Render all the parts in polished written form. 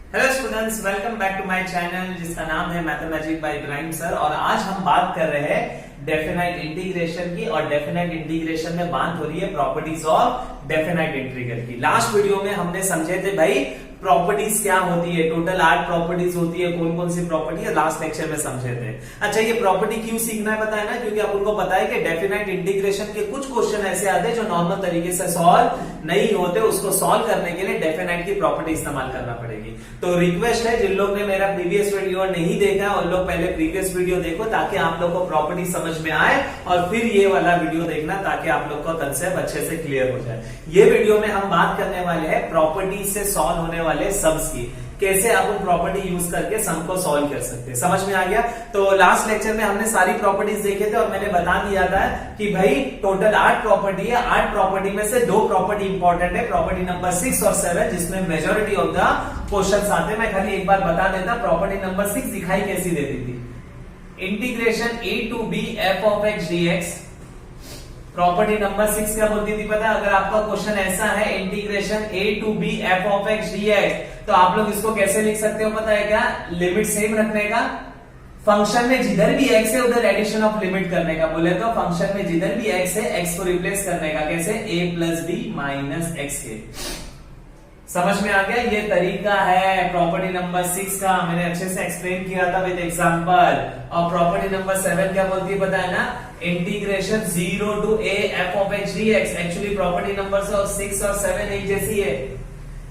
Hello students, welcome back to my channel जिसका नाम है मैथमेटिक्स बाय इब्राहिम सर। और आज हम बात कर रहे हैं डेफिनाइट इंटीग्रेशन की। और डेफिनाइट इंटीग्रेशन में बात हो रही है प्रॉपर्टीज ऑफ डेफिनाइट इंटीग्रल की। लास्ट वीडियो में हमने समझे थे भाई प्रॉपर्टीज क्या होती है, टोटल 8 प्रॉपर्टीज होती है, कौन कौन सी प्रॉपर्टी है, लास्ट लेक्चर में समझे थे। अच्छा, ये प्रॉपर्टी क्यों सीखना है पता है ना, क्योंकि अब उनको पता है कि डेफिनाइट इंटीग्रेशन के कुछ क्वेश्चन ऐसे आते हैं जो नॉर्मल तरीके से सॉल्व नहीं होते। उसको सॉल्व करने के लिए डेफिनाइट की प्रॉपर्टी इस्तेमाल करना पड़ेगी। तो रिक्वेस्ट है, जिन लोग ने मेरा प्रीवियस वीडियो नहीं देखा उन लोग पहले प्रीवियस वीडियो देखो ताकि आप लोग को प्रॉपर्टी समझ में आए, और फिर ये वाला वीडियो देखना ताकि आप लोग का कंसेप्ट अच्छे से क्लियर हो जाए। ये वीडियो में हम बात करने वाले हैं प्रॉपर्टी से सॉल्व होने वाले सम्स की, कैसे आप उन प्रॉपर्टी यूज करके सम को सॉल्व कर सकते हैं। समझ में आ गया? तो लास्ट लेक्चर में हमने सारी प्रॉपर्टीज देखे थे और मैंने बता दिया था कि भाई टोटल 8 प्रॉपर्टी है। 8 प्रॉपर्टी में से 2 प्रॉपर्टी इंपॉर्टेंट है, प्रॉपर्टी नंबर 6 और 7, जिसमें मेजोरिटी ऑफ द क्वेश्चंस आते हैं। मैं खाली एक बार बता देता, प्रॉपर्टी नंबर 6 दिखाई कैसी देती थी, integration a to b f of x dx। Property number 6 क्या बोलती थी पता है? अगर आपका क्वेश्चन ऐसा है integration a to b f of x dx, तो आप लोग इसको कैसे लिख सकते हो पता है क्या? लिमिट सेम रखने का, फंक्शन में जिधर भी x है उधर एडिशन ऑफ लिमिट करने का। बोले तो फंक्शन में जिधर भी x है x को रिप्लेस करने का। कैसे? a plus b minus x के। समझ में आ गया? ये तरीका है प्रॉपर्टी नंबर 6 का, मैंने अच्छे से एक्सप्लेन किया था विद एग्जांपल। और प्रॉपर्टी नंबर 7 क्या बोलती है पता है ना? Integration 0 to a f of x dx। Actually property number 6 और 7 एक जैसी है,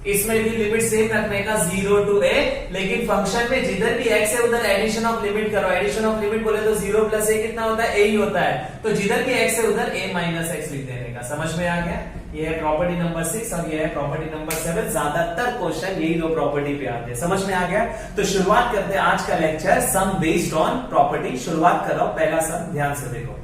इसमें भी लिमिट सेम रखने का 0 to a, लेकिन फंक्शन में जिधर भी x है उधर एडिशन ऑफ लिमिट करो। एडिशन ऑफ लिमिट बोले तो 0 प्लस a कितना होता है? a ही होता है। तो जिधर भी x है उधर a माइनस एक्स लिख देने का। समझ में आ गया? ये है प्रॉपर्टी नंबर 6 और ये है प्रॉपर्टी नंबर 7। ज्यादातर क्वेश्चन यही 2 प्रॉपर्टी पे आते हैं। समझ में आ गया? तो शुरुआत करते हैं आज का lecture some based on property. शुरुआत करो, पहला सम ध्यान से देखो।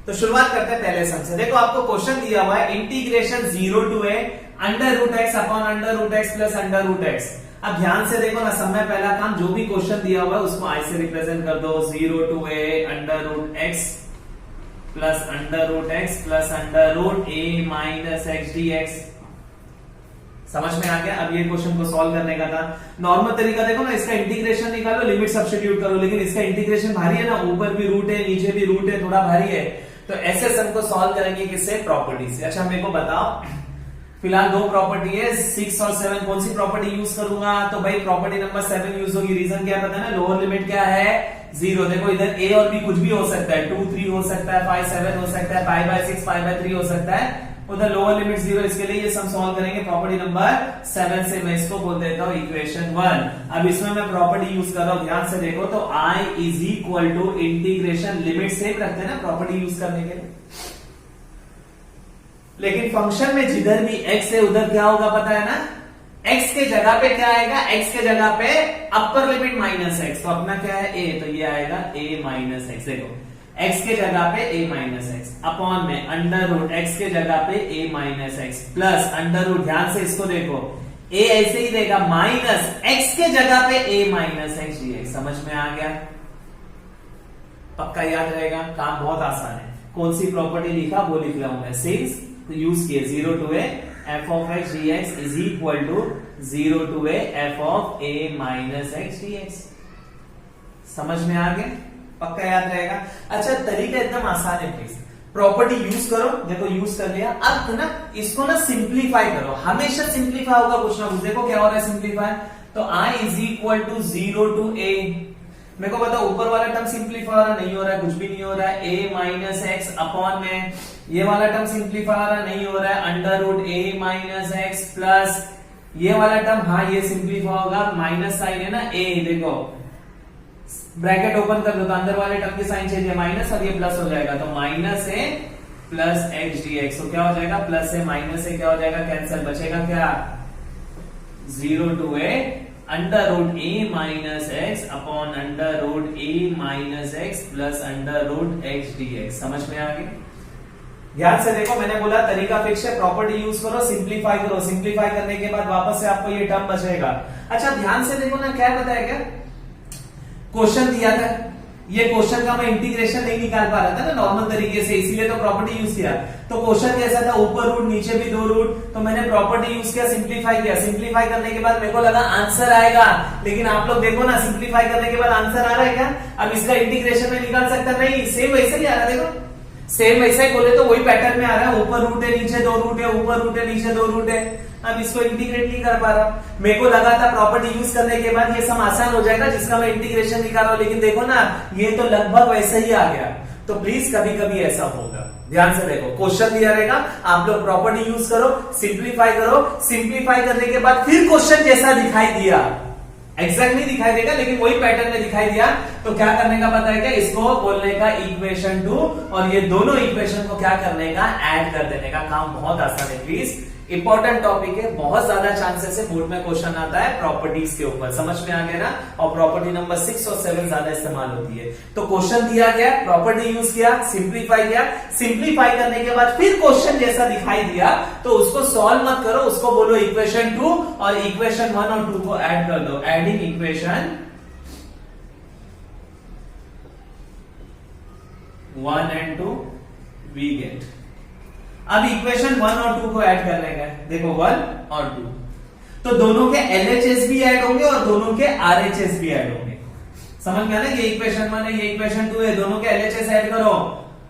तो शुरुआत करते हैं पहले सम से। देखो आपको क्वेश्चन दिया हुआ है integration 0 to a under root x upon under root x plus under root x. अब ध्यान से देखो ना, सब में पहला काम, जो भी क्वेश्चन दिया हुआ है उसको आई से रिप्रेजेंट कर दो। 0 to a under root x plus under root x plus under root a minus x dx। समझ में आ गया? अब ये क्वेश्चन को सॉल्व करने का था। नॉर्मल तरीका देखो ना, इसका इंटीग्रेशन निकालो, लिमिट सब्स्टिट्यूट करो, लेकिन इसका इंटीग्रेशन भारी है ना, ऊपर भी रूट है नीचे भी रूट है, थोड़ा भारी है। तो ऐसे सम को सॉल्व करेंगे किससे? प्रॉपर्टी से। अच्छा मेरे को बताओ, फिलहाल 2 प्रॉपर्टी है 6 और 7, कौन सी प्रॉपर्टी यूज करूंगा? तो भाई प्रॉपर्टी नंबर 7 यूज होगी। रीजन क्या पता है ना? लोअर लिमिट क्या है? 0। देखो इधर a और b कुछ भी हो सकता है, 2 3 हो सकता है, 5 7 हो सकता है, 5 by 6 5 by 3 हो सकता है। उधर लोअर लिमिट 0, इसके लिए ये सम सॉल्व करेंगे प्रॉपर्टी नंबर 7 से। मैं इसको बोल देता हूं इक्वेशन 1। अब इसमें मैं प्रॉपर्टी यूज कर रहा हूं, ध्यान से देखो। तो i is equal to integration, limit same रखते हैं ना प्रॉपर्टी यूज करने के लिए, लेकिन फंक्शन में जिधर भी x है उधर क्या होगा पता है ना? x के जगह पे क्या आएगा? x के जगह पे अपर लिमिट माइनस एक्स, तो अपना क्या है? a, तो ये आएगा a माइनस एक्स। देखो x के जगह पे a माइनस एक्स अपॉन में अंडर रूट x के जगह पे a minus x plus under root, ध्यान से इसको देखो, a ऐसे ही देगा माइनस x के जगह पे a माइनस एक्स dx। समझ में आ गया? पक्का याद रहेगा, काम बहुत आसान है। कौन सी प्रॉपर्टी लिखा वो लिख रहा हूं मैं, सिंस तो यूज किए 0 to a f of x dx is equal to 0 to a f of a minus x dx। समझ में आ गया? पक्का याद रहेगा। अच्छा तरीका एकदम आसान है, प्लीज प्रॉपर्टी यूज करो। देखो यूज कर लिया, अब ना इसको ना सिंप्लीफाई करो। हमेशा सिंप्लीफाई होगा कुछ ना कुछ। देखो क्या हो रहा है सिंप्लीफाई, तो i is equal to 0 to a। मेरे को बताओ ऊपर वाला टर्म सिंप्लीफाई हो रहा नहीं हो रहा है? कुछ भी नहीं हो रहा है। a माइनस एक्स अपॉन में ये वाला टर्म सिंप्लीफाई हो रहा नहीं हो रहा है, under root a minus x plus ये वाला टर्म, हाँ ये सिंप्लीफाई होगा, माइनस साइन है ना a, देखो ब्रैकेट ओपन कर दो तो अंदर वाले टर्म की साइन चेंज है माइनस और ये प्लस हो जाएगा, तो minus a plus x dx। तो क्या हो जाएगा? प्लस से माइनस से क्या हो जाएगा? कैंसिल, बचेगा क्या? 0 to a under root a minus x upon under root a minus x plus under root x dx। समझ में आ गया? ध्यान से देखो, मैंने बोला तरीका फिक्स है, प्रॉपर्टी यूज करो, सिंप्लीफाई करो। सिंप्लीफाई करने के बाद वापस से आपको ये टर्म बचेगा। अच्छा ध्यान से देखो ना, क्या बताया क्या क्वेश्चन दिया था? ये क्वेश्चन का मैं इंटीग्रेशन नहीं निकाल पा रहा था ना नॉर्मल तरीके से, इसीलिए तो प्रॉपर्टी यूज किया। तो क्वेश्चन कैसा था, ऊपर रूट नीचे भी 2 रूट, तो मैंने प्रॉपर्टी यूज किया, सिंप्लीफाई किया। सिंप्लीफाई करने के बाद मेरे को लगा आंसर आएगा, लेकिन आप लोग देखो ना सिंप्लीफाई करने के बाद आंसर आ रहा है क्या? अब इसका इंटीग्रेशन में निकाल सकता नहीं, सेम वैसे ही आ रहा है। देखो सेम वैसा ही बोले तो वही पैटर्न में आ रहा है, ऊपर रूट है नीचे 2 रूट है, ऊपर रूट है नीचे 2 रूट है। अब इसको इंटीग्रेट नहीं कर पा रहा, मेरे को लगा था प्रॉपर्टी यूज करने के बाद ये सम आसान हो जाएगा जिसका मैं इंटीग्रेशन निकाल रहा हूं, लेकिन देखो ना ये तो लगभग वैसे ही आ गया। तो प्लीज कभी कभी ऐसा होगा, ध्यान से देखो, क्वेश्चन दिया रहेगा, आप लोग प्रॉपर्टी यूज करो, सिंप्लीफाई करो, सिंप्लीफाई करने के बाद फिर क्वेश्चन जैसा दिखाई दिया, एग्जैक्ट नहीं दिखाई देगा लेकिन वही पैटर्न में दिखाई दिया, तो क्या करने का पता है क्या? इसको बोलने का इक्वेशन 2, और ये दोनों इक्वेशन को क्या करने का? ऐड कर देने का। काम बहुत आसान है प्लीज, इंपॉर्टेंट टॉपिक है, बहुत ज्यादा चांसेस है बोर्ड में क्वेश्चन आता है प्रॉपर्टीज के ऊपर, समझ में आ गया ना? और प्रॉपर्टी नंबर 6 और 7 ज्यादा इस्तेमाल होती है। तो क्वेश्चन दिया गया, प्रॉपर्टी यूज किया, सिंप्लीफाई किया, सिंप्लीफाई करने के बाद फिर क्वेश्चन जैसा दिखाई दिया तो उसको सॉल्व मत करो, उसको बोलो इक्वेशन 2, और इक्वेशन 1 और 2 को ऐड कर दो। Adding equation 1 and 2 we get. अब इक्वेशन 1 और 2 को ऐड करने का, देखो 1 और 2, तो दोनों के LHS भी ऐड होंगे और दोनों के RHS भी ऐड होंगे। समझ गया ना? ये इक्वेशन 1 है, ये इक्वेशन 2 है, दोनों के LHS ऐड करो।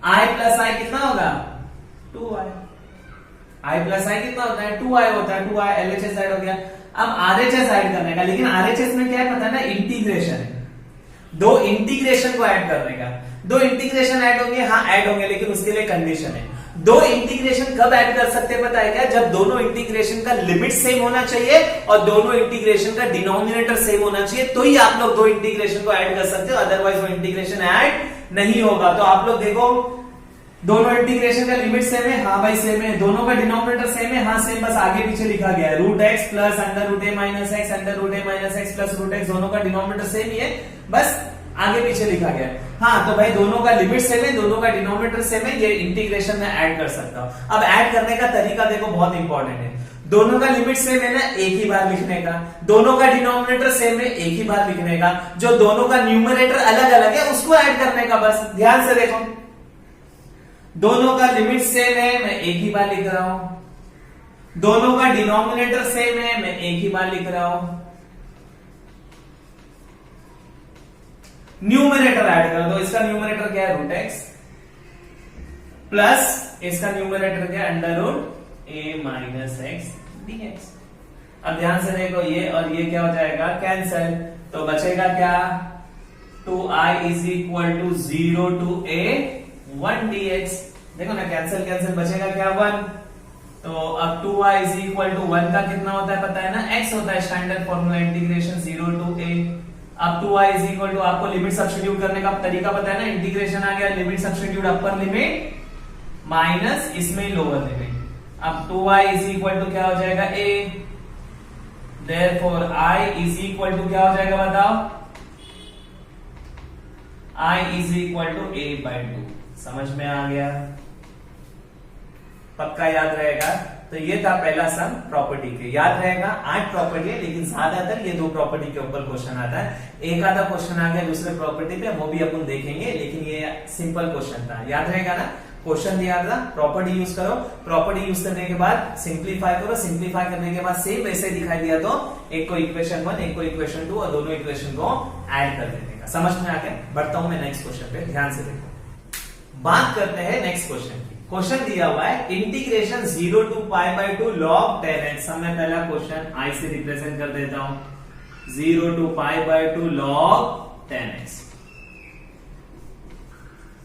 I प्लस आई कितना होगा? 2i। I प्लस आई कितना होता है? 2i होता है, 2i LHS ऐड हो गया। अब RHS ऐड करने का, लेकिन RHS में क्या है पता है ना? इंटीग्रेशन है, दो इंटीग्रेशन को ऐड करने का। दो इंटीग्रेशन ऐड होंगे, हाँ ऐड होंगे, लेकिन उसके लिए कंडीशन है। दो इंटीग्रेशन कब ऐड कर सकते हैं पता है क्या? जब दोनों इंटीग्रेशन का लिमिट सेम होना चाहिए और दोनों इंटीग्रेशन का डिनोमिनेटर सेम होना चाहिए, तो ही आप लोग दो इंटीग्रेशन को ऐड कर सकते हो, अदरवाइज वो इंटीग्रेशन ऐड नहीं होगा। तो आप लोग देखो, दोनों इंटीग्रेशन का लिमिट सेम है, हाँ भाई सेम है, दोनों का डिनोमिनेटर सेम है, हाँ सेम, बस आगे पीछे लिखा गया है root x plus under root a minus x, under root a minus x plus root x, दोनों का डिनोमिनेटर सेम ही है, बस आगे पीछे लिखा गया है। हाँ तो भाई दोनों का लिमिट सेम है, दोनों का डिनोमिनेटर सेम है, ये इंटीग्रेशन में ऐड कर सकता हूं। अब ऐड करने का तरीका देखो बहुत इंपॉर्टेंट है, दोनों का लिमिट सेम है ना, एक ही बार लिखने का, दोनों का डिनोमिनेटर सेम है, एक ही बार लिखने का, जो दोनों का न्यूमरेटर अलग अलग है उसको ऐड करने का, बस ध्यान से देखो, दोनों का लिमिट सेम है, मैं एक ही बार लिख रहा हूं, दोनों का डिनोमिनेटर सेम है, मैं एक ही बार लिख रहा हूं, न्यूमरेटर ऐड कर दो, इसका न्यूमरेटर क्या है? रूट एक्स प्लस इसका न्यूमरेटर क्या है? Under root a minus x dx. अब ध्यान से देखो, ये और ये क्या हो जाएगा? कैंसल, तो बचेगा क्या? 2i is equal to 0 to a 1 dx। देखो ना, कैंसल कैंसल बचेगा क्या? 1। तो अब 2i इज इक्वल टू 1 का कितना होता है पता है ना? x होता है, standard formula integration 0 to a। अब 2i इज इक्वल टू, आपको लिमिट सब्स्टिट्यूट करने का तरीका पता है ना? इंटीग्रेशन आ गया, limit substitute upper limit minus इसमें लोअर लिमिट। अब 2i इज इक्वल टू क्या हो जाएगा? a, therefore i is equal to क्या हो जाएगा बताओ? i is equal to a by 2। समझ में आ गया? पक्का याद रहेगा? तो ये था पहला सम प्रॉपर्टी के, याद रहेगा। 8 प्रॉपर्टी है, लेकिन ज्यादातर ये 2 प्रॉपर्टी के ऊपर क्वेश्चन आता है। एक आधा क्वेश्चन आ गया दूसरे प्रॉपर्टी पे, वो भी अपन देखेंगे, लेकिन ये सिंपल क्वेश्चन था, याद रहेगा ना? क्वेश्चन दिया था, प्रॉपर्टी यूज करो, प्रॉपर्टी यूज करने के बाद सिंप्लीफाई करो, सिंप्लीफाई करने के बाद सेम वैसे दिखाई दिया तो एक को इक्वेशन 1, एक को इक्वेशन 2 और दोनों इक्वेशन को ऐड कर देने का। समझ में आ गया? बढ़ता हूं मैं नेक्स्ट क्वेश्चन पे, ध्यान से देखो। बात करते हैं नेक्स्ट क्वेश्चन की। क्वेश्चन दिया हुआ है integration 0 to pi by 2 log 10x। मैं पहला क्वेश्चन i से रिप्रेजेंट कर देता हूं, 0 to pi by 2 log 10x।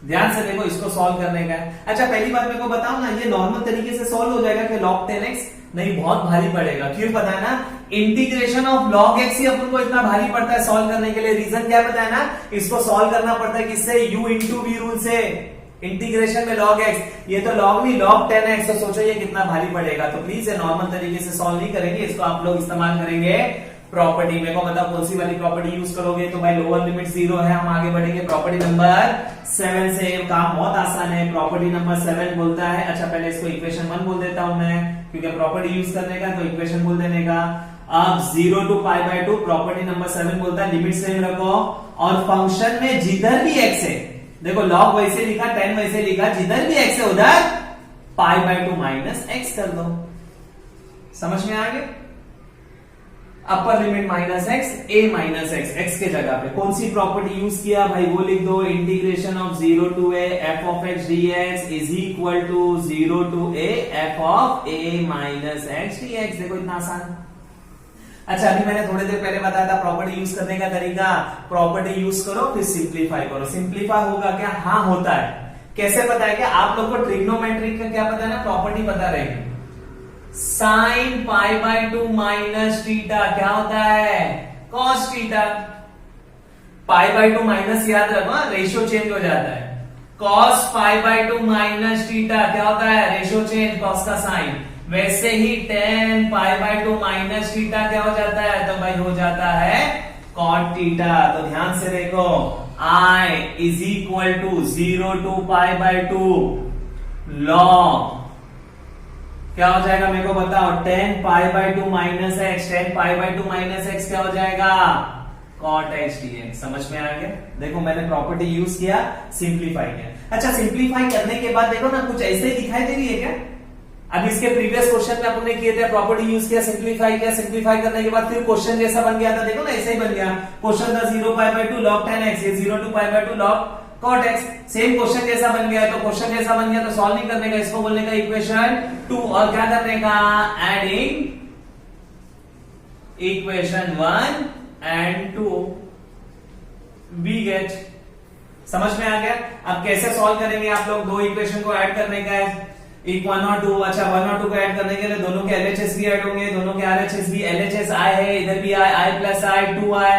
ध्यान से देखो, इसको सॉल्व करने का है। अच्छा पहली बात मेरे को बताओ ना, ये नॉर्मल तरीके से सॉल्व हो जाएगा कि log 10x? नहीं, बहुत भारी पड़ेगा। क्यों पता है ना? इंटीग्रेशन ऑफ log x ही अपन को इतना भारी पड़ता है सॉल्व करने के लिए। रीजन क्या पता है ना? इसको सॉल्व करना पड़ता है किससे? u इंटू v रूल से। इंटीग्रेशन में log x, ये तो log नहीं log 10x, तो सोचो ये कितना भारी पड़ेगा। तो प्लीज ये नॉर्मल तरीके से सॉल्व नहीं करेंगे, इसको आप लोग इस्तेमाल करेंगे प्रॉपर्टी। मेरे को बताओ कौन सी वाली प्रॉपर्टी यूज करोगे? तो भाई लोअर लिमिट 0 है, हम आगे बढ़ेंगे प्रॉपर्टी नंबर 7 से। काम बहुत आसान है, प्रॉपर्टी नंबर 7 बोलता है। अच्छा पहले इसको इक्वेशन 1 बोल देता हूं मैं, क्योंकि प्रॉपर्टी यूज करने का तो इक्वेशन बोल देने का। अब 0 to π/2 प्रॉपर्टी नंबर 7 बोलता है लिमिट सेम रखो और फंक्शन में जिधर भी x है, देखो log वैसे लिखा, tan वैसे लिखा, जिधर भी x है उधर π/2 माइनस x कर दो। समझ में आ गया? अपर लिमिट माइनस एक्स, ए माइनस एक्स, एक्स के जगह पे कौन सी प्रॉपर्टी यूज किया भाई वो लिख दो। Integration of 0 to a f of x dx is equal to 0 to a f of a minus x dx। देखो इतना आसान। अच्छा, अभी मैंने थोड़ी देर पहले बताया था प्रॉपर्टी यूज करने का तरीका। प्रॉपर्टी यूज करो फिर सिंप्लीफाई करो। सिंप्लीफाई होगा क्या? हाँ होता है। कैसे पता है? क्या आप लोग को ट्रिग्नोमेट्री का क्या पता है ना, प्रॉपर्टी पता रहेगी। साइन π/2 माइनस थीटा क्या होता है? Cos theta. π/2 माइनस याद रखो, रेशियो चेंज हो जाता है। कॉस π/2 माइनस थीटा क्या होता है? रेशियो चेंज, कॉस का साइन। वैसे ही tan π/2 माइनस थीटा क्या हो जाता है? तो भाई हो जाता है cot थीटा। तो ध्यान से देखो, I is equal to 0 to π/2 log क्या हो जाएगा मेरे को बताओ? tan π/2 minus x. tan π/2 minus x क्या हो जाएगा? cot x dx। समझ में आ गया? देखो मैंने प्रॉपर्टी यूज किया, सिंप्लीफाई किया। अच्छा, सिंप्लीफाई करने के बाद देखो ना कुछ ऐसे ही दिखाई दे रही है क्या? अब इसके प्रीवियस क्वेश्चन में अपने किए थे, प्रॉपर्टी यूज किया, सिंप्लीफाई किया, सिंप्लीफाई करने के बाद फिर क्वेश्चन जैसा बन गया था। देखो ना ऐसे ही बन गया। क्वेश्चन था 0 π/2 log tan x, ये 0 to π/2 log cot x। Same question जैसा बन गया, तो क्वेश्चन जैसा बन गया तो सॉल्व नहीं करने का, इसको बोलने का इक्वेशन 2 और क्या करने का? Adding equation 1 and 2 we get। समझ में आ गया? अब कैसे सॉल्व करेंगे आप लोग? दो इक्वेशन को ऐड करने का है, एक 1 और 2। अच्छा, 1 और 2 को ऐड करने के लिए दोनों के LHS भी ऐड होंगे, दोनों के RHS भी। LHS I है, इधर भी I प्लस I 2I।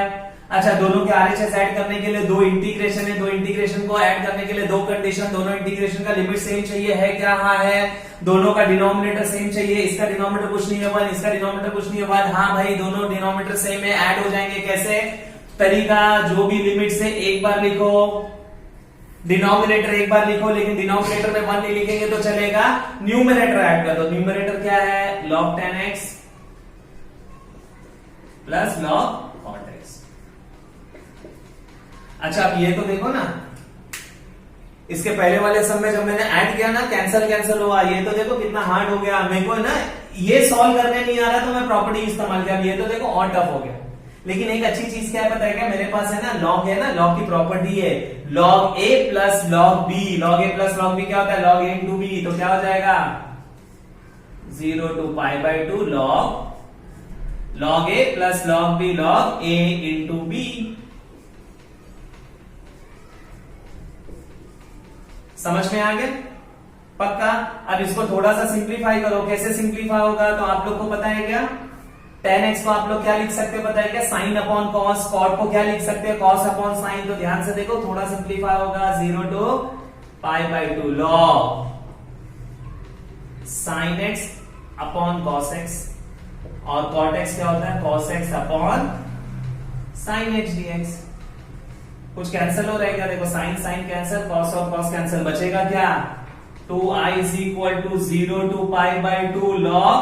अच्छा, दोनों के RHS ऐड करने के लिए दो इंटीग्रेशन है, दो इंटीग्रेशन को ऐड करने के लिए दो कंडीशन। दोनों इंटीग्रेशन का लिमिट सेम चाहिए है क्या? हाँ है। दोनों का डिनोमिनेटर सेम चाहिए, इसका डिनोमिनेटर कुछ नहीं है 1, इसका डिनोमिनेटर कुछ नहीं है 1। हाँ भाई, दोनों डिनोमिनेटर सेम है, ऐड हो जाएंगे। कैसे? तरीका, जो भी लिमिट से एक बार लिखो, डिनोमिनेटर एक बार लिखो, लेकिन डिनोमिनेटर में 1 नहीं लिखेंगे तो चलेगा। न्यूमरेटर ऐड कर दो। न्यूमरेटर क्या है? log tan x plus log cot x। अच्छा, अब ये तो देखो ना, इसके पहले वाले सब में जब मैंने ऐड किया ना, कैंसल हुआ। ये तो देखो कितना हार्ड हो गया। मेरे को ना ये सॉल्व करने नहीं आ रहा तो मैं प्रॉपर्टी इस्तेमाल किया। ये तो देखो और टफ हो गया। लेकिन एक अच्छी चीज क्या है पता है क्या? मेरे पास है ना log है ना, log की प्रॉपर्टी है log a plus log b। log a plus log b क्या होता है? log a into b। तो क्या हो जाएगा? 0 to π/2 log a plus log b log a into b। समझ में आ गया? पक्का? अब इसको थोड़ा सा सिंप्लीफाई करो। कैसे सिंप्लीफाई होगा? तो आप लोग को पता है क्या? tan x को आप लोग क्या लिख सकते हो पता है क्या? Sine upon cos. कॉट को क्या लिख सकते हैं? Cos upon sine. तो ध्यान से देखो, थोड़ा सिंप्लीफाई होगा। 0 to π/2 log sine x upon cos x। और कॉट x क्या होता है? Cos x upon sine x dx। कुछ कैंसिल हो रहेगा? देखो, साइन साइन कैंसिल, कॉस और कॉस कैंसिल, बचेगा क्या? 2i is equal to 0 to π/2 log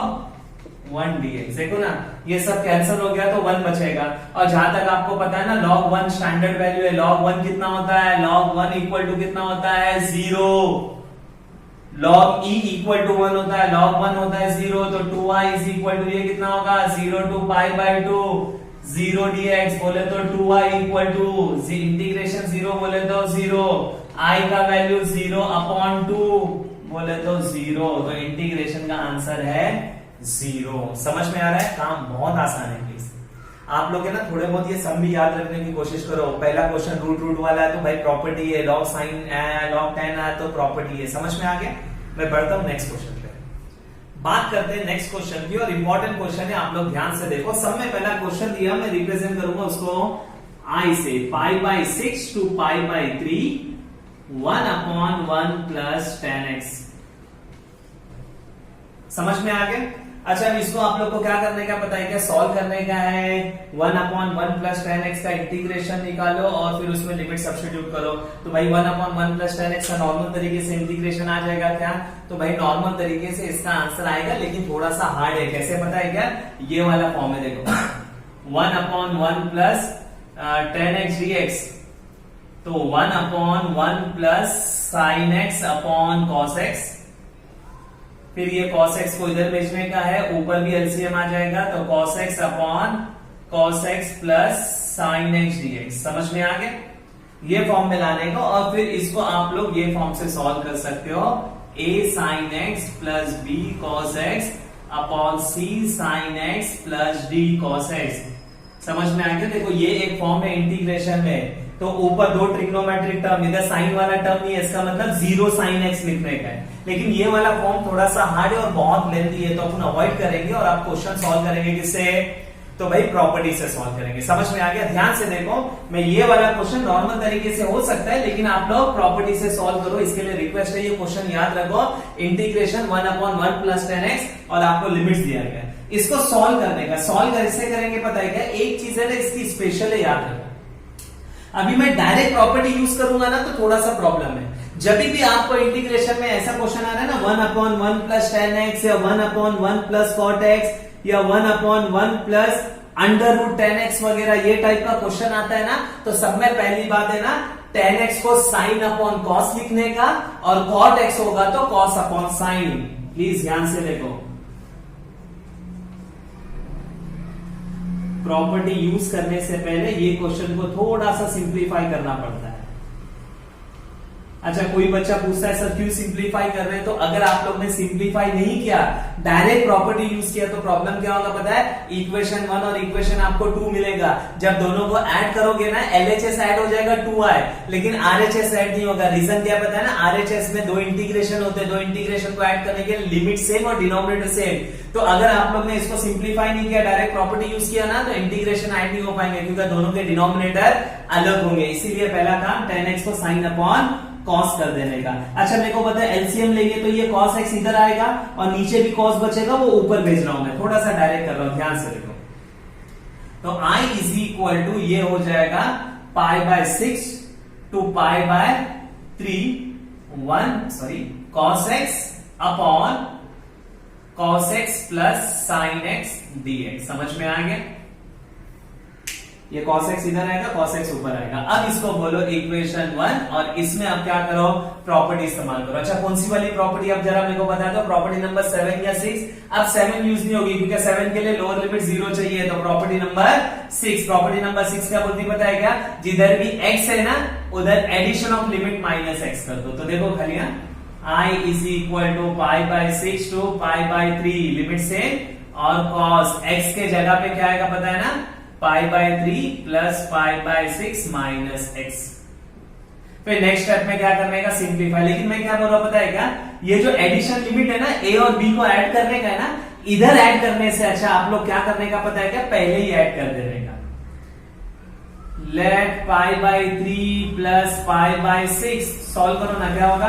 1 dx। देखो ना, ये सब कैंसिल हो गया तो 1 बचेगा। और जहां तक आपको पता है ना, log 1 स्टैंडर्ड वैल्यू है। log 1 कितना होता है? log 1 इक्वल टू कितना होता है? 0। log e इक्वल टू 1 होता है, log 1 होता है 0। तो 2i इज इक्वल टू ये कितना होगा? 0 to π/2 0 dx बोले तो 2i इक्वल टू इंटीग्रेशन 0 बोले तो 0, i का वैल्यू 0 अपॉन 2 बोले तो 0। तो इंटीग्रेशन का आंसर है 0। समझ में आ रहा है? काम बहुत आसान है। प्लीज आप लोग है ना थोड़े बहुत ये सम भी याद रखने की कोशिश करो। पहला क्वेश्चन रूट वाला है तो भाई प्रॉपर्टी है, log साइन log tan है तो प्रॉपर्टी है। समझ में आ गया? मैं बढ़ता हूं नेक्स्ट क्वेश्चन पे। बात करते हैं नेक्स्ट क्वेश्चन की, और इंपॉर्टेंट क्वेश्चन है, आप लोग ध्यान से देखो। सब में पहला क्वेश्चन दिया, मैं रिप्रेजेंट करूंगा उसको I से π/6 to π/3 1/1 प्लस tan x। समझ में आ गया? अच्छा, अब इसको आप लोग को क्या करने का पता है क्या? सॉल्व करने का है। 1/1 प्लस 10x का इंटीग्रेशन निकालो और फिर उसमें लिमिट सब्स्टिट्यूट करो। तो भाई 1/1 प्लस 10x का नॉर्मल तरीके से इंटीग्रेशन आ जाएगा क्या? तो भाई नॉर्मल तरीके से इसका आंसर आएगा, लेकिन थोड़ा सा हार्ड है। कैसे पता है क्या? ये वाला फॉर्म है, देखो 1/1 प्लस 10x dx, तो 1/1 plus sin x upon cos x, फिर ये cos x को इधर भेजने का है, ऊपर भी एलसीएम आ जाएगा, तो cos x upon cos x plus sin x dx। समझ में आ गया? ये फॉर्म में लाने को, और फिर इसको आप लोग ये फॉर्म से सॉल्व कर सकते हो। a sin x plus b cos x upon c sin x plus d cos x। समझ में आ गया? देखो ये एक फॉर्म है इंटीग्रेशन में, तो ऊपर दो ट्रिग्नोमेट्रिक टर्म, इधर साइन वाला टर्म नहीं है, इसका मतलब 0 sin x लिखने का है। लेकिन ये वाला फॉर्म थोड़ा सा हार्ड है और बहुत लेंथी है, तो अपन अवॉइड करेंगे और आप क्वेश्चन सॉल्व करेंगे किससे? तो भाई प्रॉपर्टी से सॉल्व करेंगे। समझ में आ गया? ध्यान से देखो, मैं ये वाला क्वेश्चन नॉर्मल तरीके से हो सकता है, लेकिन आप लोग प्रॉपर्टी से सॉल्व करो। इसके लिए रिक्वेस्ट है, ये क्वेश्चन याद रखो, इंटीग्रेशन 1/1 प्लस 10x और आपको लिमिट्स दिया गया, इसको सॉल्व करने का। सॉल्व कैसे करेंगे पता है क्या? एक चीज है ना, इसकी स्पेशल है, याद रखो। अभी मैं डायरेक्ट प्रॉपर्टी यूज करूंगा ना, तो थोड़ा सा प्रॉब्लम है। जब भी आपको इंटीग्रेशन में ऐसा क्वेश्चन आ रहा है ना, 1/1 प्लस 10x या 1/1 प्लस cot x या 1/1 प्लस √10x वगैरह, ये टाइप का क्वेश्चन आता है ना, तो सब में पहली बात है ना, 10x को sin अपॉन cos लिखने का, और cot x होगा तो cos अपॉन sin। प्लीज ध्यान से देखो, प्रॉपर्टी यूज करने से पहले ये क्वेश्चन को थोड़ा सा सिंप्लीफाई करना पड़ता है। अच्छा, कोई बच्चा पूछता है सर क्यों सिंप्लीफाई कर रहे हैं? तो अगर आप लोग ने सिंप्लीफाई नहीं किया, डायरेक्ट प्रॉपर्टी यूज किया, तो प्रॉब्लम क्या होगा पता है? इक्वेशन 1 और इक्वेशन आपको 2 मिलेगा। जब दोनों को ऐड करोगे ना, LHS ऐड हो जाएगा 2i, लेकिन RHS ऐड नहीं होगा। रीजन क्या पता है ना? RHS में दो इंटीग्रेशन होते हैं, दो इंटीग्रेशन को ऐड करने के लिए लिमिट सेम और डिनोमिनेटर सेम। तो अगर आप लोग ने इसको सिंप्लीफाई नहीं किया, डायरेक्ट प्रॉपर्टी यूज किया ना, तो इंटीग्रेशन ऐड नहीं हो पाएंगे, क्योंकि दोनों के डिनोमिनेटर अलग होंगे। इसीलिए पहला काम 10x को sin अपॉन cos कर देने का। अच्छा, मेरे को पता है एलसीएम लेंगे तो ये cos x इधर आएगा और नीचे भी cos बचेगा, वो ऊपर भेज रहा हूं मैं, थोड़ा सा डायरेक्ट कर रहा हूं, ध्यान से देखो। तो I इज इक्वल टू ये हो जाएगा π/6 to π/3 cos x upon cos x plus sin x dx। समझ में आ गया? ये cos x इधर आएगा, cos x ऊपर आएगा। अब इसको बोलो इक्वेशन 1, और इसमें आप क्या करो? प्रॉपर्टी इस्तेमाल करो। अच्छा, कौन सी वाली प्रॉपर्टी? अब जरा मेरे को बता दो, प्रॉपर्टी नंबर 7 या 6? अब 7 यूज नहीं होगी, क्योंकि 7 के लिए लोअर लिमिट 0 चाहिए, तो प्रॉपर्टी नंबर 6। प्रॉपर्टी नंबर 6 क्या बोलती पता है क्या? जिधर भी x है ना, उधर एडिशन ऑफ लिमिट -x कर दो। तो देखो खलिया, I is equal to π/6 to π/3 limit से, और cos x के जगह पे क्या आएगा पता है ना? π/3 प्लस π/6 माइनस x। फिर नेक्स्ट स्टेप में क्या करने का? सिंप्लीफाई। लेकिन मैं क्या बोल रहा हूं पता है क्या? ये जो एडिशन लिमिट है ना, a और b को ऐड करने का है ना, इधर ऐड करने से अच्छा आप लोग क्या करने का पता है क्या? पहले ही ऐड कर देने का। लेट π/3 प्लस π/6 सॉल्व करो ना, क्या होगा?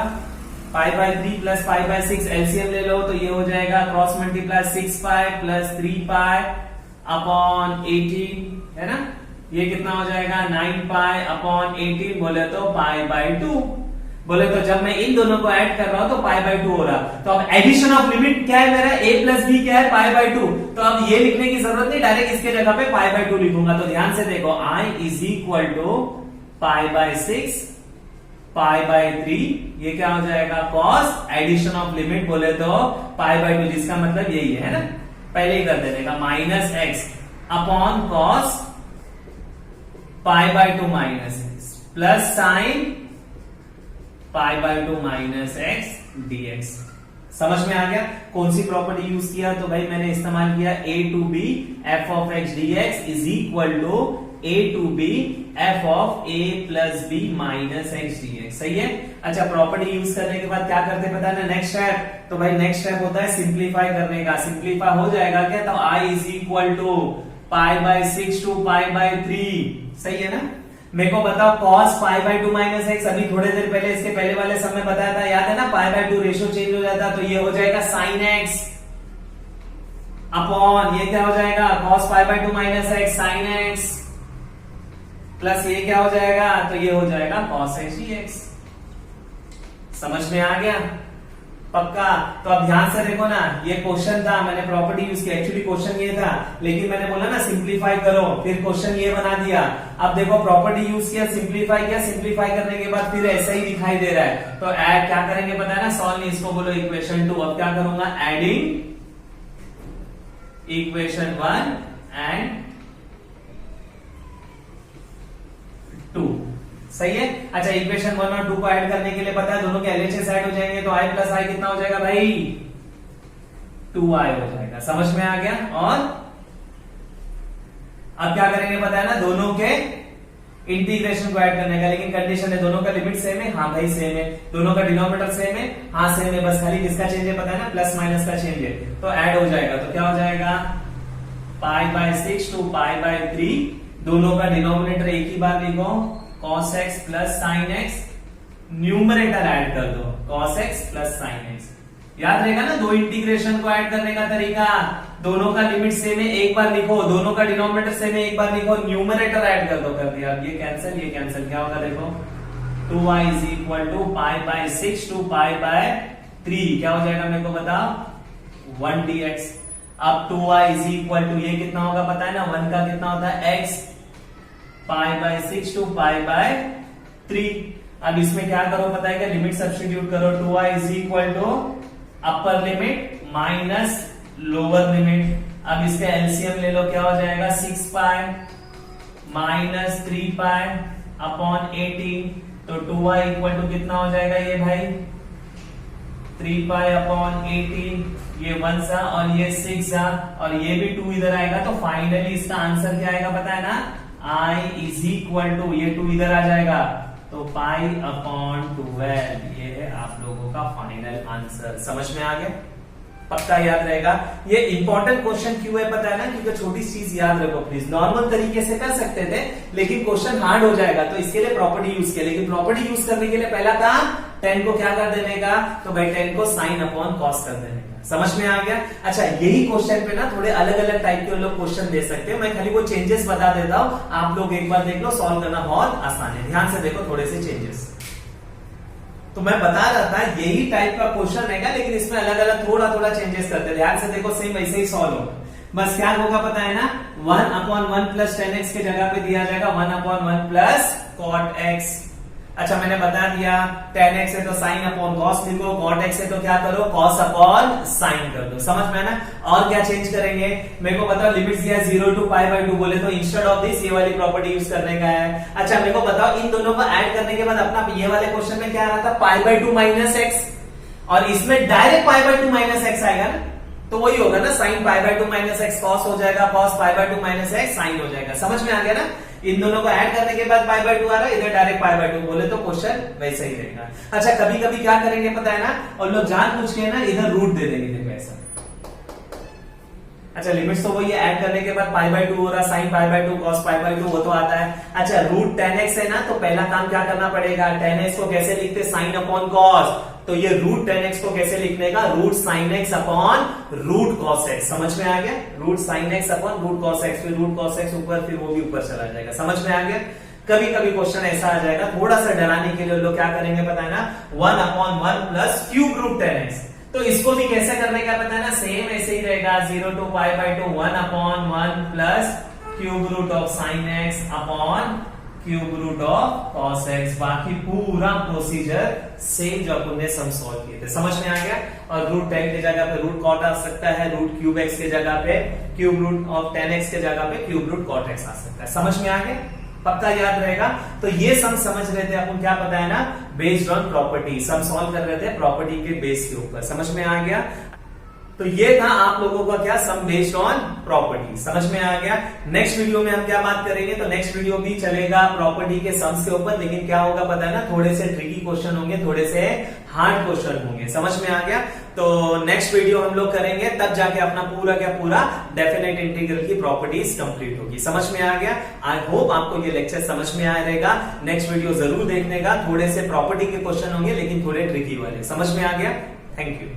π/3 प्लस π/6 एलसीएम ले लो, तो ये हो जाएगा क्रॉस मल्टीप्लाई 6π प्लस 3π अपॉन 18, है ना? ये कितना हो जाएगा? 9π अपॉन 18, बोले तो π/2। बोले तो जब मैं इन दोनों को ऐड कर रहा हूं तो π/2 हो रहा। तो अब एडिशन ऑफ लिमिट क्या है मेरा? a प्लस b क्या है? π/2। तो अब ये लिखने की जरूरत नहीं, डायरेक्ट इसके जगह पे π/2 लिखूंगा। तो ध्यान से देखो, I इज इक्वल टू π/6 π/3, ये क्या हो जाएगा? cos एडिशन ऑफ लिमिट बोले तो π/2, जिसका मतलब यही है ना, पहले ही कर देने का, minus x upon cos π/2 minus x plus sine π/2 minus x dx। समझ में आ गया? कौन सी प्रॉपर्टी यूज किया? तो भाई मैंने इस्तेमाल किया a to b f of x dx is equal to a to b f of a plus b माइनस x dx। सही है? अच्छा, प्रॉपर्टी यूज करने के बाद क्या करते पता है ना? नेक्स्ट स्टेप, तो भाई नेक्स्ट स्टेप होता है सिंप्लीफाई करने का। सिंप्लीफाई हो जाएगा क्या? तो I is equal to π/6 to π/3। सही है ना? मेरे को बताओ cos π/2 माइनस x, अभी थोड़ी देर पहले इसके पहले वाले समय बताया था, याद है ना? π/2 रेशियो चेंज हो जाता, तो ये हो जाएगा sin x। अपॉन ये क्या हो जाएगा cos pi by 2 minus x sine x plus ये क्या हो जाएगा तो ये हो जाएगा cos x dx। समझ में आ गया पक्का। तो अब ध्यान से देखो ना, ये क्वेश्चन था, मैंने प्रॉपर्टी यूज की, एक्चुअली क्वेश्चन ये था, लेकिन मैंने बोला ना सिंप्लीफाई करो, फिर क्वेश्चन ये बना दिया। अब देखो प्रॉपर्टी यूज किया, सिंप्लीफाई किया, सिंप्लीफाई करने के बाद फिर ऐसा ही दिखाई दे रहा है, तो ऐड क्या करेंगे पता है ना, सॉल्व नहीं, इसको बोलो इक्वेशन 2। अब क्या करूंगा, एडिंग इक्वेशन 1 एंड 2। सही है। अच्छा इक्वेशन 1 और 2 को ऐड करने के लिए पता है दोनों के एलएचएस ऐड हो जाएंगे, तो i प्लस आई कितना हो जाएगा भाई 2i हो जाएगा। समझ में आ गया। और अब क्या करेंगे पता है ना, दोनों के इंटीग्रेशन को ऐड करने का, लेकिन कंडीशन है दोनों का लिमिट सेम है, हाँ भाई सेम है, दोनों का डिनोमिनेटर सेम है, हाँ सेम है, बस खाली किसका चेंज है पता है ना, प्लस माइनस का चेंज है, तो ऐड हो जाएगा। तो क्या हो जाएगा pi by 6 to pi by 3, दोनों का डिनोमिनेटर एक ही बार लिखो, cos x plus sign x, numerator add कर दो cos x plus sign x। याद रहेगा ना, दो इंटीग्रेशन को ऐड करने का तरीका, दोनों का लिमिट सेम है एक बार लिखो, दोनों का डिनोमिनेटर सेम है एक बार लिखो, न्यूमरेटर ऐड कर दो, कर दिया। अब ये कैंसिल, क्या होगा देखो 2y is equal to pi by 6 to pi by 3, क्या हो जाएगा मेरे को बताओ 1 dx। अब 2y इज इक्वल टू ये कितना होगा पता है ना, 1 का कितना होता है x, pi by 6 to pi by 3। अब इसमें क्या करो पता है क्या, लिमिट सब्स्टिट्यूट करो, 2y is equal to upper limit minus lower limit. अब इसका एलसीएम ले लो, क्या हो जाएगा 6 पाई माइनस 3 पाई अपॉन 18, तो 2y इक्वल टू कितना हो जाएगा ये भाई 3 पाई अपॉन 18, ये 1 सा और ये 6 सा और ये भी 2 इधर आएगा, तो फाइनली इसका आंसर क्या आएगा पता है ना, i इज इक्वल टू ये 2 इधर आ जाएगा, तो पाई अपॉन 12, ये है आप लोगों का फाइनल आंसर। समझ में आ गया, पक्का याद रहेगा। ये इंपॉर्टेंट क्वेश्चन क्यों है पता है ना, क्योंकि छोटी चीज याद रखो प्लीज। नॉर्मल तरीके से कर सकते थे, लेकिन क्वेश्चन हार्ड हो जाएगा, तो इसके लिए प्रॉपर्टी यूज किया। लेकिन प्रॉपर्टी यूज करने के लिए पहला काम 10 को क्या कर देने का, तो भाई 10 को साइन अपॉन कॉस कर देने का। समझ में आ गया। अच्छा यही क्वेश्चन पे ना थोड़े अलग अलग टाइप के लोग क्वेश्चन दे सकते हैं, मैं खाली वो चेंजेस बता देता हूं, आप लोग एक बार देख लो, सॉल्व करना बहुत आसान है। ध्यान से देखो थोड़े से चेंजेस, तो मैं बता रहा था यही टाइप का क्वेश्चन रहेगा, लेकिन इसमें अलग अलग थोड़ा थोड़ा चेंजेस करते हैं। ध्यान से देखो, सेम वैसे ही सॉल्व होगा, बस क्या होगा पता है ना, 1 अपॉन 1 प्लस 10x के जगह पे दिया जाएगा 1 अपॉन 1 प्लस कॉट x। अच्छा मैंने बता दिया 10x है तो साइन अपॉन कॉस लिखो, cot x है तो क्या करो cos अपॉन साइन कर दो। समझ में है ना। और क्या चेंज करेंगे, मेरे को बताओ लिमिट दिया 0 टू पाई बाय 2 बोले तो इंस्टेड ऑफ दिस ये वाली प्रॉपर्टी यूज करने का है। अच्छा मेरे को बताओ इन दोनों को ऐड करने के बाद अपना ये वाले क्वेश्चन में क्या आ रहा था, पाई बाय 2 माइनस एक्स, और इसमें direct pi by 2 minus x आएगा ना, तो वही होगा ना, sine pi by 2 minus x cos हो जाएगा, cos pi by 2 minus x sine हो जाएगा। समझ में आ गया ना। इन दोनों को ऐड करने के बाद पाई बाय 2 आ रहा है, इधर डायरेक्ट पाई बाय 2 बोले तो क्वेश्चन वैसा ही रहेगा। अच्छा कभी कभी क्या करेंगे पता है ना, और लोग जान पूछ के ना इधर रूट दे देंगे, देखो ऐसा। अच्छा लिमिट्स तो वही है, ऐड करने के बाद पाई बाय 2 हो रहा, sign pi by 2 cos pi by 2 वो तो आता है। अच्छा रूट 10x है ना, तो पहला काम क्या करना पड़ेगा, 10x को कैसे लिखते, साइन अपॉन कॉस, तो ये रूट 10x को कैसे लिखने का, root sine x upon root cos x. समझ में आ गया, root sine x upon root cos x, फिर रूट कॉस एक्स ऊपर, फिर वो भी ऊपर चला जाएगा। समझ में आ गया। कभी कभी क्वेश्चन ऐसा आ जाएगा, थोड़ा सा डराने के लिए लोग क्या करेंगे पता है ना, 1 upon 1 plus cube root 10x, तो इसको भी कैसे करने का पता है ना, सेम ऐसे ही रहेगा, 0 to pi by 2 1 upon 1 plus cube root of sine x upon cube root of cos x. बाकी पूरा प्रोसीजर सेम जो अपन ने सम सॉल्व किए थे। समझ में आ गया। और रूट 10 की जगह पे रूट कॉट आ सकता है, रूट क्यूब एक्स के जगह पे क्यूब रूट ऑफ 10x के जगह पे क्यूब रूट कॉट एक्स आ सकता है। समझ में आ गया, पक्का याद रहेगा। तो ये सम समझ रहे थे अपन, क्या पता है ना, based on property, sum solve कर रहे थे प्रॉपर्टी के बेस के ऊपर। समझ में आ गया। तो ये था आप लोगों का क्या, सम बेस्ड ऑन प्रॉपर्टी। समझ में आ गया। नेक्स्ट वीडियो में हम क्या बात करेंगे, तो नेक्स्ट वीडियो भी चलेगा प्रॉपर्टी के सम्स के ऊपर, लेकिन क्या होगा पता है ना, थोड़े से ट्रिकी क्वेश्चन होंगे, थोड़े से हार्ड क्वेश्चन होंगे। समझ में आ गया। तो नेक्स्ट वीडियो हम लोग करेंगे, तब जाके अपना पूरा क्या पूरा डेफिनेट इंटीग्रल की प्रॉपर्टीज कंप्लीट होगी। समझ में आ गया। आई होप आपको ये लेक्चर समझ में आया रहेगा। नेक्स्ट वीडियो जरूर देखने का, थोड़े से प्रॉपर्टी के क्वेश्चन होंगे, लेकिन थोड़े ट्रिकी वाले। समझ में आ गया। Thank you.